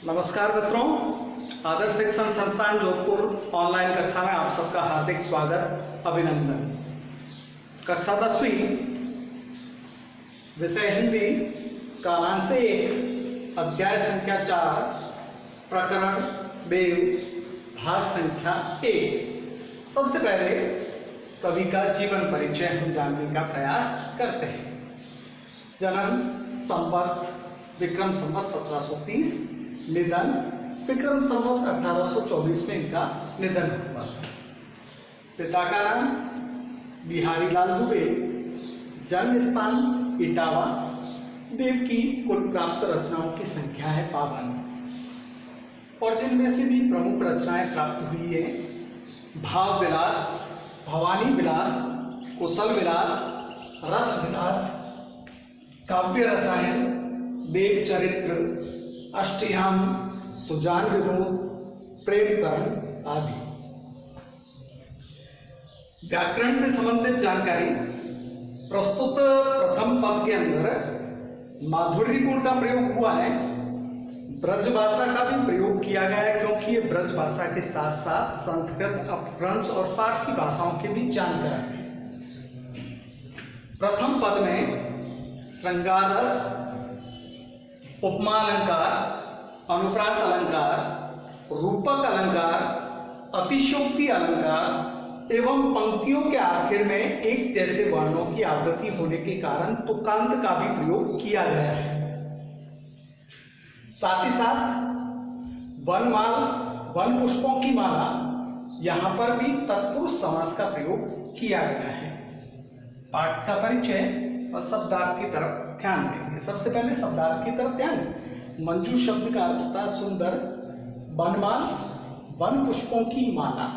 नमस्कार मित्रों, आदर्श शिक्षण संस्थान जोधपुर ऑनलाइन कक्षा में आप सबका हार्दिक स्वागत, अभिनंदन। कक्षा 10वीं, विषय हिंदी, कालांश 1, अध्याय संख्या 4, प्रकरण देव, भाग संख्या 1। सबसे पहले कवि का जीवन परिचय हम जानने का प्रयास करते हैं। जन्म संवत विक्रम संवत 1730, निधन विक्रम संवत 1824 में इनका निधन हुआ। पिता का नाम बिहारी लाल दुबे, जन्म स्थान इटावा। देव की कुल प्राप्त रचनाओं की संख्या है 52 और जिनमें से भी प्रमुख रचनाएं प्राप्त हुई है भाव विलास, भवानी विलास, कुशल विलास, रस विलास, काव्य रसायन, देव चरित्र, अष्टयाम, सुजान विनोद, प्रेम करण आदि। व्याकरण से संबंधित जानकारी। प्रस्तुत प्रथम पद के अंदर माधुर्य गुण का प्रयोग हुआ है। ब्रज भाषा का भी प्रयोग किया गया है, क्योंकि ये ब्रज भाषा के साथ साथ संस्कृत, अपभ्रंश और फारसी भाषाओं के भी जानकार है। प्रथम पद में श्रृंगार रस, उपमा अलंकार, अनुप्रास अलंकार, रूपक अलंकार, अतिशयोक्ति अलंकार एवं पंक्तियों के आखिर में एक जैसे वर्णों की आवृत्ति होने के कारण तुकांत का भी प्रयोग किया गया है। साथ ही साथ वनमाल, वन पुष्पों की माला, यहां पर भी तत्पुरुष समास का प्रयोग किया गया है। पाठ का परिचय और शब्दार्थ की तरफ ध्यान देंगे। सबसे पहले शब्दार्थ की तरफ ध्यान दें। मंजू शब्द का अर्थ होता है सुंदर, वनमाल, वन पुष्पों की माला,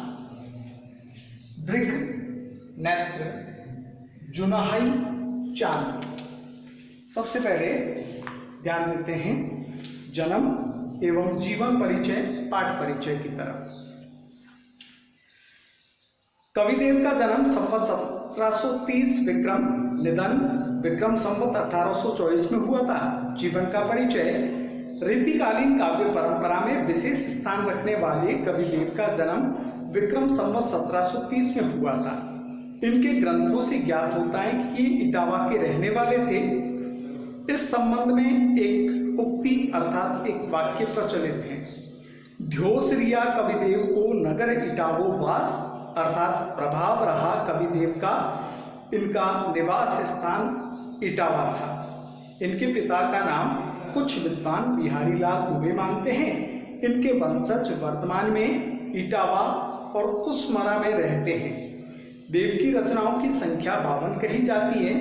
दृग नेत्र, जुनाहाई चांद। सबसे पहले ध्यान देते हैं जन्म एवं जीवन परिचय, पाठ परिचय की तरफ। कविदेव का जन्म संवत 1730 विक्रम, निधन विक्रम संवत 1824 में हुआ था। जीवन का परिचय। रीतिकालीन काव्य परंपरा में विशेष स्थान रखने वाले कविदेव का जन्म विक्रम संवत 1730 में हुआ था। इनके ग्रंथों से ज्ञात होता है कि ये इटावा के रहने वाले थे। इस संबंध में एक उक्ति अर्थात एक वाक्य प्रचलित है। ध्योसरिया कविदेव को नगर इटावो वास, अर्थात प्रभाव रहा कविदेव का, इनका निवास स्थान इटावा था। इनके पिता का नाम कुछ विद्वान बिहारी लाल दुबे मानते हैं। इनके वंशज वर्तमान में इटावा और कुसमरा में रहते हैं। देव की रचनाओं की संख्या 52 कही जाती है,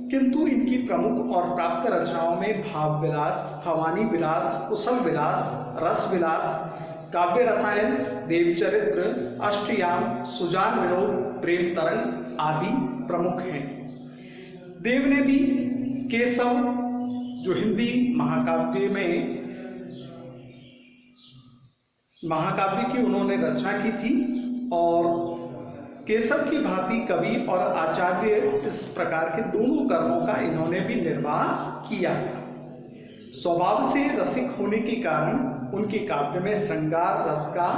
किंतु इनकी प्रमुख और प्राप्त रचनाओं में भाव विलास, भवानी विलास, कुशल विलास, रस विलास, काव्य रसायन, देव चरित्र, अष्टयाम, सुजान विनोद, प्रेम तरंग आदि प्रमुख हैं। देव ने भी केशव, जो हिंदी महाकाव्य की उन्होंने रचना की थी, और केशव की भांति कवि और आचार्य, इस प्रकार के दोनों कर्मों का इन्होंने भी निर्वाह किया। स्वभाव से रसिक होने के कारण उनके काव्य में श्रृंगार रस का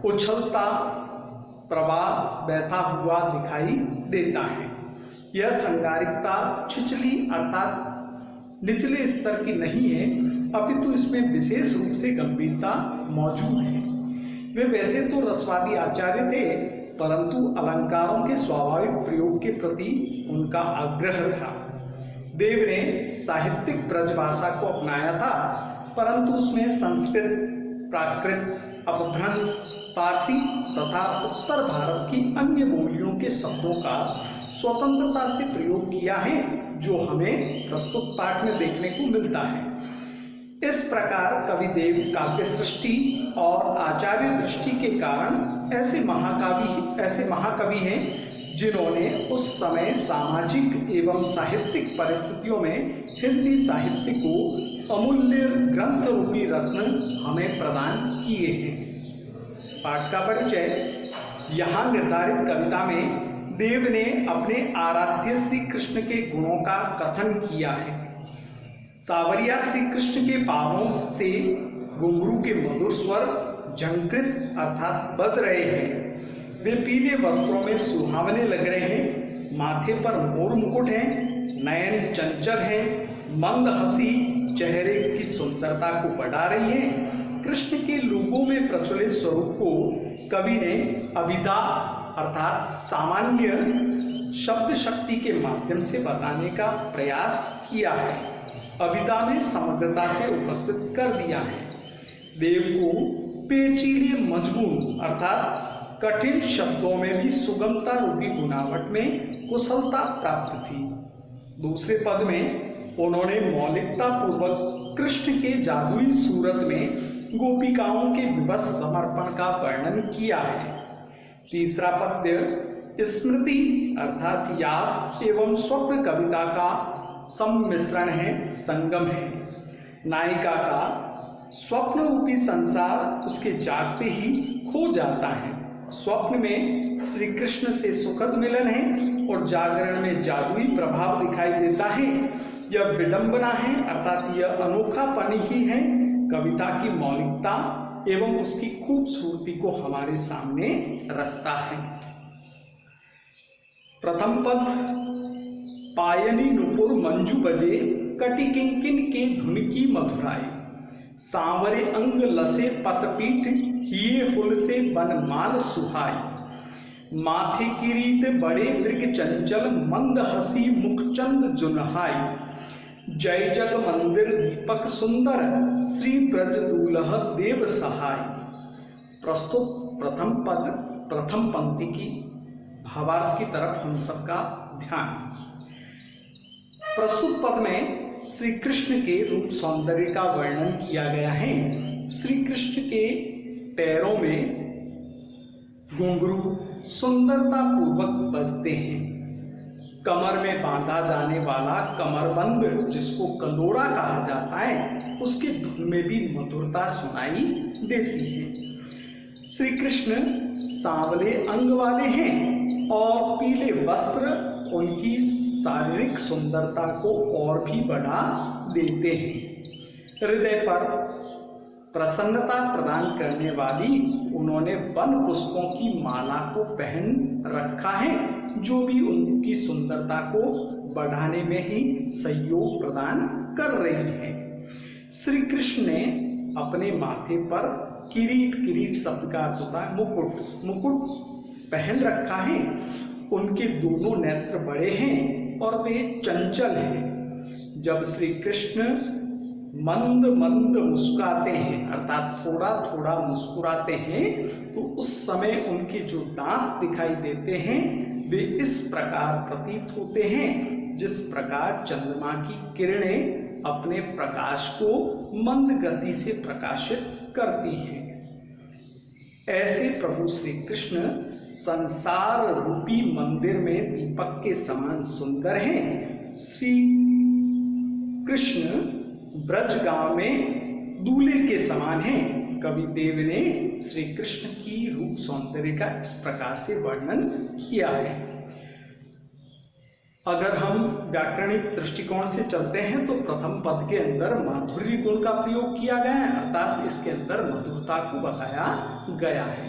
उछलता प्रवाह बहता हुआ दिखाई देता है। यह श्रृंगारिकता छिछली अर्थात निचले स्तर की नहीं है, अपितु इसमें विशेष रूप से गंभीरता मौजूद है। वे वैसे तो रसवादी आचार्य थे, परंतु अलंकारों के स्वाभाविक प्रयोग के प्रति उनका आग्रह था। देव ने साहित्यिक ब्रज भाषा को अपनाया था, परंतु उसमें संस्कृत, प्राकृत, अपभ्रंश, फारसी तथा उत्तर भारत की अन्य बोलियों के शब्दों का स्वतंत्रता से प्रयोग किया है, जो हमें प्रस्तुत पाठ में देखने को मिलता है। इस प्रकार कविदेव काव्य सृष्टि और आचार्य दृष्टि के कारण ऐसे महाकवि हैं जिन्होंने उस समय सामाजिक एवं साहित्यिक परिस्थितियों में हिंदी साहित्य को अमूल्य ग्रंथ रूपी रत्न हमें प्रदान किए हैं। पाठ का परिचय। यहाँ निर्धारित कविता में देव ने अपने आराध्य श्री कृष्ण के गुणों का कथन किया है। सावरिया श्री कृष्ण के पांवों से घुंघरू के मधुर स्वर झंकृत अर्थात बज रहे हैं। वे पीले वस्त्रों में सुहावने लग रहे हैं। माथे पर मोर मुकुट है, नयन चंचल है, मंद हंसी चेहरे की सुंदरता को बढ़ा रही है। कृष्ण के लोगों में प्रचलित स्वरूप को कवि ने अभिधा अर्थात सामान्य शब्द शक्ति के माध्यम से बताने का प्रयास किया है। अभिधा में समग्रता से उपस्थित कर दिया है। देव को पेचीले मजबूत अर्थात कठिन शब्दों में भी सुगमता रूपी गुनावट में कुशलता प्राप्त थी। दूसरे पद में उन्होंने मौलिकता पूर्वक कृष्ण के जादुई सूरत में गोपिकाओं के विवश समर्पण का वर्णन किया है। तीसरा पद्य स्मृति अर्थात याद एवं स्वप्न कविता का सम्मिश्रण है, संगम है। नायिका का स्वप्न रूपी संसार उसके जागते ही खो जाता है। स्वप्न में श्री कृष्ण से सुखद मिलन है और जागरण में जादुई प्रभाव दिखाई देता है। यह विडंबना है अर्थात यह अनोखापन ही है। कविता की मौलिकता एवं उसकी खूबसूरती को हमारे सामने रखता है। प्रथम पद पायनी नुपुर मंजू बजे कटि किंकिन के धुन की मधुराई। सांवरे अंग लसे पतपीठ हिये फुल से बनमाल सुहाई। माथे किरीट बड़े मृग चंचल मंद हसी मुखचंद जुनहाई। जय जग मंदिर दीपक सुंदर श्री ब्रज दूल्ह देव सहाय। प्रस्तुत प्रथम पद प्रथम पंक्ति की भावार्थ की तरफ हम सबका ध्यान। प्रस्तुत पद में श्री कृष्ण के रूप सौंदर्य का वर्णन किया गया है। श्री कृष्ण के पैरों में घुंघरू सुंदरता पूर्वक बजते हैं। कमर में बांधा जाने वाला कमरबंद जिसको कंदोड़ा कहा जाता है, उसके धुन में भी मधुरता सुनाई देती है। श्री कृष्ण सांवले अंग वाले हैं और पीले वस्त्र उनकी शारीरिक सुंदरता को और भी बढ़ा देते हैं। हृदय पर प्रसन्नता प्रदान करने वाली उन्होंने वन पुष्पों की माला को पहन रखा है, जो भी उनकी सुंदरता को बढ़ाने में ही सहयोग प्रदान कर रही है। श्री कृष्ण ने अपने माथे पर किरीट, किरीट शब्द का अर्थ होता है मुकुट, मुकुट पहन रखा है। उनके दोनों नेत्र बड़े हैं और वे चंचल हैं। जब श्री कृष्ण मंद मंद मुस्कुराते हैं अर्थात थोड़ा थोड़ा मुस्कुराते हैं तो उस समय उनके जो दांत दिखाई देते हैं वे इस प्रकार प्रतीत होते हैं जिस प्रकार चंद्रमा की किरणें अपने प्रकाश को मंद गति से प्रकाशित करती हैं। ऐसे प्रभु श्री कृष्ण संसार रूपी मंदिर में दीपक के समान सुंदर हैं। श्री कृष्ण ब्रज गांव में दूल्हे के समान हैं। कवि देव ने श्री कृष्ण की रूप सौंदर्य का इस प्रकार से वर्णन किया है। अगर हम व्याकरणिक दृष्टिकोण से चलते हैं तो प्रथम पद के अंदर माधुर्य गुण का प्रयोग किया गया है अर्थात इसके अंदर मधुरता को बताया गया है।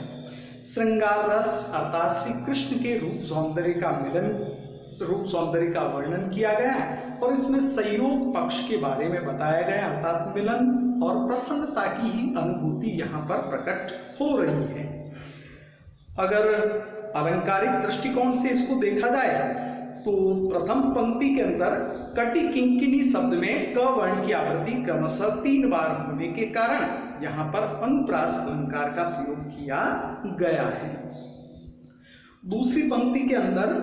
श्रृंगार रस अर्थात श्री कृष्ण के रूप सौंदर्य का मिलन, रूप सौंदर्य का वर्णन किया गया है और इसमें संयोग पक्ष के बारे में बताया गया अर्थात मिलन और प्रसन्नता की ही अनुभूति यहाँ पर प्रकट हो रही है। अगर अलंकारिक दृष्टिकोण से इसको देखा जाए तो प्रथम पंक्ति के अंदर कटि किंकिनी शब्द में क वर्ण की आवृत्ति क्रमशः 3 बार होने के कारण यहाँ पर अनुप्रास अलंकार का प्रयोग किया गया है। दूसरी पंक्ति के अंदर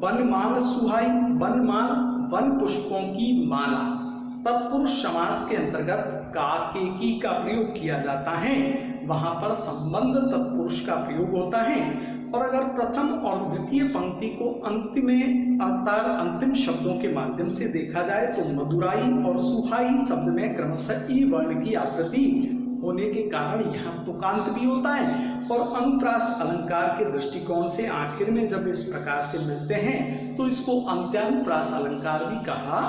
वनमाल सुहाई, वनमाल वन पुष्पों की माला, तत्पुरुष समास के अंतर्गत का केकी का प्रयोग किया जाता है। वहां पर संबंध तत्पुरुष का प्रयोग होता है। और अगर प्रथम और द्वितीय पंक्ति को अंतिम शब्दों के माध्यम से देखा जाए तो मधुराई और सुहाई शब्द में क्रमशः ई वर्ण की आवृत्ति होने के कारण यहाँ तुकांत भी होता है और अनुप्रास अलंकार के दृष्टिकोण से आखिर में जब इस प्रकार से मिलते हैं तो इसको अंत्यानुप्रास अलंकार भी कहा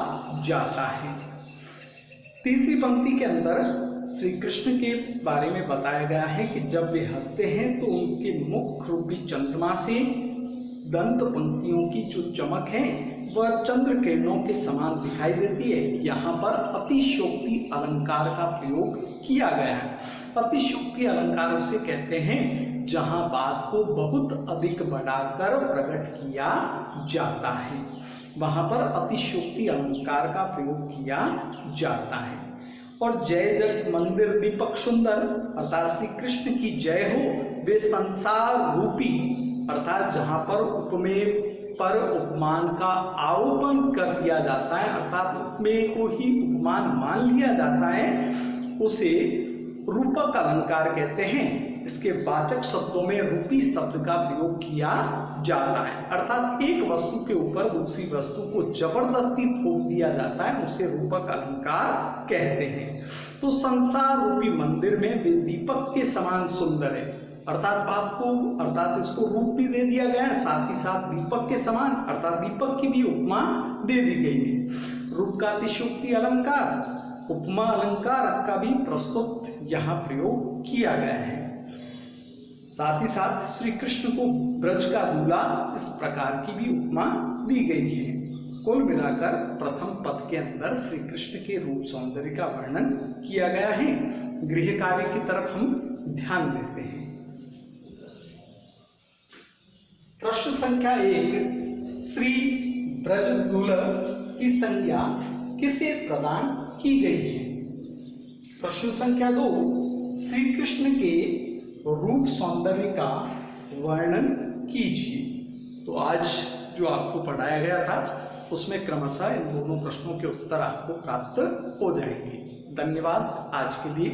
जाता है। तीसरी पंक्ति के अंदर श्री कृष्ण के बारे में बताया गया है कि जब वे हंसते हैं तो उनके मुख रूपी चंद्रमा से दंत पंक्तियों की जो चमक है वह चंद्र किरणों के समान दिखाई देती है। यहाँ पर अतिशयोक्ति अलंकार का प्रयोग किया गया है। अतिशयोक्ति अलंकार उसे कहते हैं जहाँ बात को बहुत अधिक बढ़ाकर प्रकट किया जाता है, वहां पर अतिशयोक्ति अलंकार का प्रयोग किया जाता है। और जय जग मंदिर दीपक सुंदर अर्थात श्री कृष्ण की जय हो, वे संसार रूपी अर्थात जहां पर उपमेय पर उपमान का आरोपण कर दिया जाता है अर्थात उपमेय को ही उपमान मान लिया जाता है, उसे रूपक अलंकार कहते हैं। इसके वाचक शब्दों में रूपी शब्द का प्रयोग किया जाता है अर्थात एक वस्तु के ऊपर दूसरी वस्तु को जबरदस्ती थोप दिया जाता है, उसे रूपक अलंकार कहते हैं। तो संसार रूपी मंदिर में वे दीपक के समान सुंदर है अर्थात इसको रूप भी दे दिया गया है, साथ ही साथ दीपक के समान अर्थात दीपक की भी उपमा दे दी गई है। रूप का अतिशयोक्ति अलंकार उपमा अलंकार का भी प्रस्तुत यहाँ प्रयोग किया गया है। साथ ही साथ श्री कृष्ण को ब्रज का दूल्हा इस प्रकार की भी उपमा दी गई है। कुल मिलाकर प्रथम पद के अंदर श्री कृष्ण के रूप सौंदर्य का वर्णन किया गया है। गृह कार्य की तरफ हम ध्यान देते हैं। प्रश्न संख्या 1, श्री ब्रज दुल्ह की संज्ञा किसे प्रदान की गई है? प्रश्न संख्या 2, श्री कृष्ण के रूप सौंदर्य का वर्णन कीजिए। तो आज जो आपको पढ़ाया गया था उसमें क्रमशः इन दोनों प्रश्नों के उत्तर आपको प्राप्त हो जाएंगे। धन्यवाद आज के लिए।